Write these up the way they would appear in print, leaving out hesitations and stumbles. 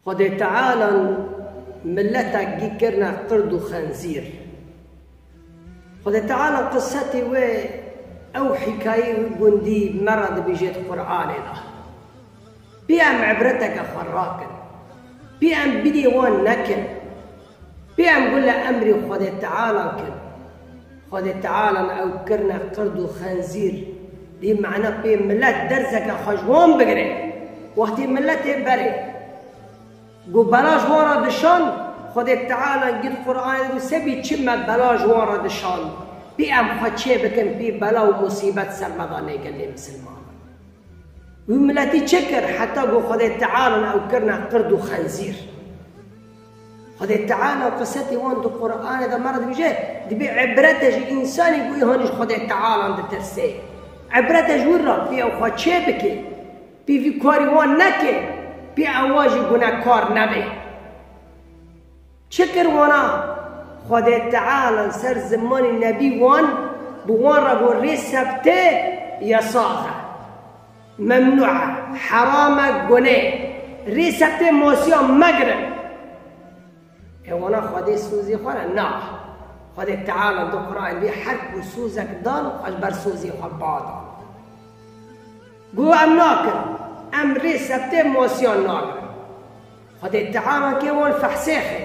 خدا تعالى ملتك جي كرنا قرد وخنزير. خدا تعالى قصتي أو حكاية بندي مرض بيجيت قرآن له بيام عبرتك خراكن بيام بدي وان نكن بيام قول له أمري خدا تعالى كن خدا تعالى أو كرنا قرد وخنزير دي معنى بيام ملت درزك خجوان بقري وقت ملت بري قو بلاش وارا دشان خدا تعالى قد قرآن سبي تشمة بلاش وارا دشان بيام خدشه بكن بي بلا ومصيبت سرمضانه قال لي مسلمان وملتي تشكر حتى قو خدا تعالى أو كرنا قرد وخنزير. خدا تعالى قصتي وان دو قرآن إذا مرض بيجي دبي عبرته إنسان يقول هونش خدا تعالى عند ترسي عبرته ورا بي أو خدشه بكي بي في كاري وان نكي بي أواجي قنا كار نبي شكر وانا خدا تعالى سر زمان النبي وان بوان ربو رسبته يصاغه ممنوعة حرامة قناه رسبته موسيا مقرن وانا خدا سوزي خوانا نا خدا تعالى دو قرآن بي حرب وسوزك دان وخجبر سوزي خبادا قو ام ناكر ام رسبته موسيا ناقرن خدا تعالى كيوان فحسيخي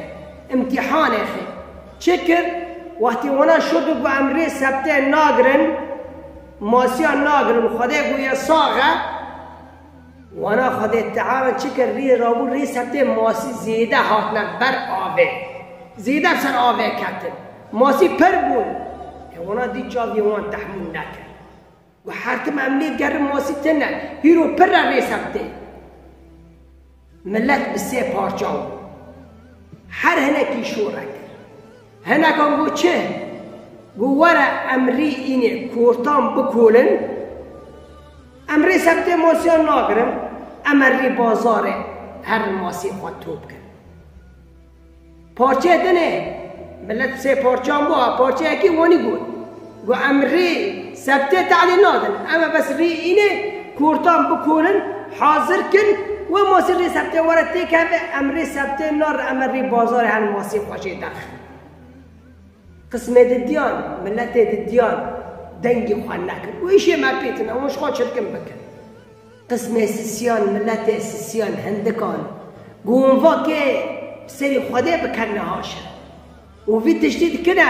امتحان اخي شكر وقتی وانا شد و امری سبته ناگرن ماسیا ناگرن خدا گویا ساغه وانا خدا تعالی شکر ری رابو ری سبته ماسی زیده هاتنا بر آوه زیده سر آوه کتن ماسی پر بود وانا دی جاوی وان تحمل نکر و حرتم امنیت گرم ماسی تنه هیرو پر ری سبته ملت بسه پارچاو هر هنکی شورک هنا كان قو چه قو ورا امري اینه کورتان بکولن امري سبته موسیان ناگرم امري بازاره هر ماسی خود توب کن پارچه دنه ملت سه پارچان با پارچه اکی وانی قو امري سبته تعلی نادن اما بس ری اینه کورتان بکولن حاضر کن و ماسی ری سبته ورا تیک امري سبته نار امري بازاره هر ماسی خوشه دخل قسم الديان ملت الديان دنجي خانك وإيش ما بيتنا ومش خاطر شركم بكن قسم السيان ملت السيان هندكان قوم فاكي بسري خدا بكنهاش وفي تشتيت كده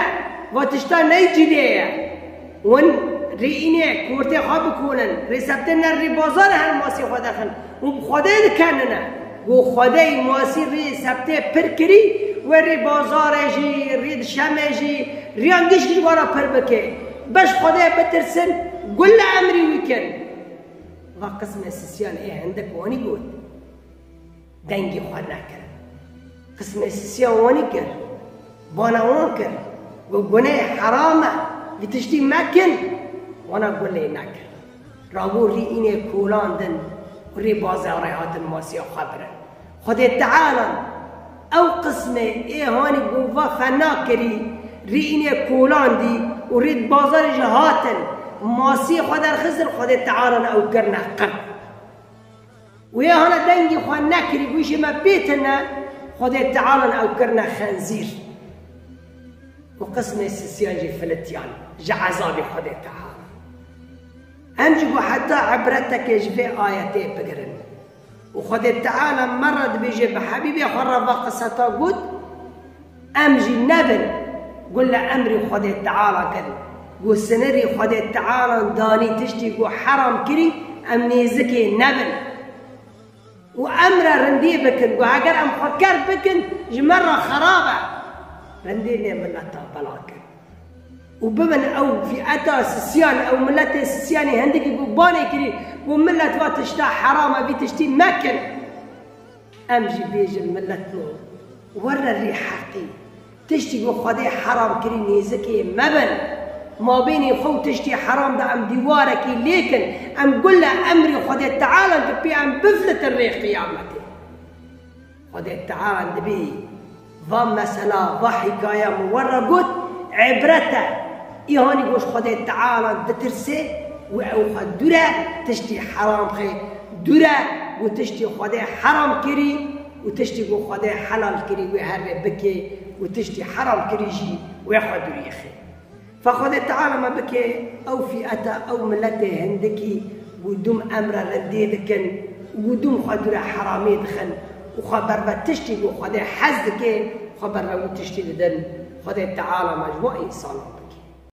وتشتا نيجي ليه ون ريني كورتي خاب كونن ريسبتنا الربازار هالماسي خدا خن وبخدا كننا وخدا ماسي ريسبته بركري وری بازار جی رید شم جی ریانگیش کی وارا پر بکه باش خدا بترسن قل امری ویکن و قسم السيان ايه عندك واني قول دنگی خواه نکر قسم السيان واني كر بانا وان كر وقناه حرامه لتشتي مكن وانا قول لي نكر راقو ري اینه کولان دن ری بازار هات الماسي خبره خدا تعالى او قسمه ايه هاني قوفا فناكري ريني كولان دي وريد بازار جهاتن ماسي خدا الخزر خدا تعالى او كرنا قب ويا هنا دنجي خوان ناكري ويش ما بيتنا خدا تعالى او كرنا خنزير وقسمه السيانجي فلتيان جا عذابي خدا تعالى انجبو حتى عبرتك يجفي آياتي بقرن وخدا تعالى مرد بيجي بحبيبي خرب قصته قد امجي نبل قل له امري خدا تعالى كذا قل سنري خدا تعالى داني تشتي قل حرام كري امني زكي نبل وامر رندي بكن قل اگر ام فكر بكن جمرة خرابة رندي من بلاك وبمن او في اتاس السيان او ملت السياني هندك يقول باني كري وملت واتشتا حرامه بتشتي مكن امجي بيجي الملت نور ورا الريح حقي تشتي خدي حرام كري نيزكي مبن ما بيني خو تشتي حرام ده ام ديوارك لكن ام قول له امري خدي تعالى تبي ام بفلت الريح قيامتي خدي تعالى تبي ضم مثلا ضحكايا مورا قلت عبرته إيهاني قوش خدا تعالى دترسي وأو درا تشتي حرام خي درا وتشتي خدا حرام كري وتشتي خدا حلال كري وهر بكي وتشتي حرام كريجي وياخد ريخي فخدا تعالى ما بكي أو فئة أو ملته هندكي ودوم أمر رديدكن ودوم خدرة حرامي دخن وخبر بتشتي وخدا حزكي خبر لو تشتي لدن خدا تعالى مجموعي صلاة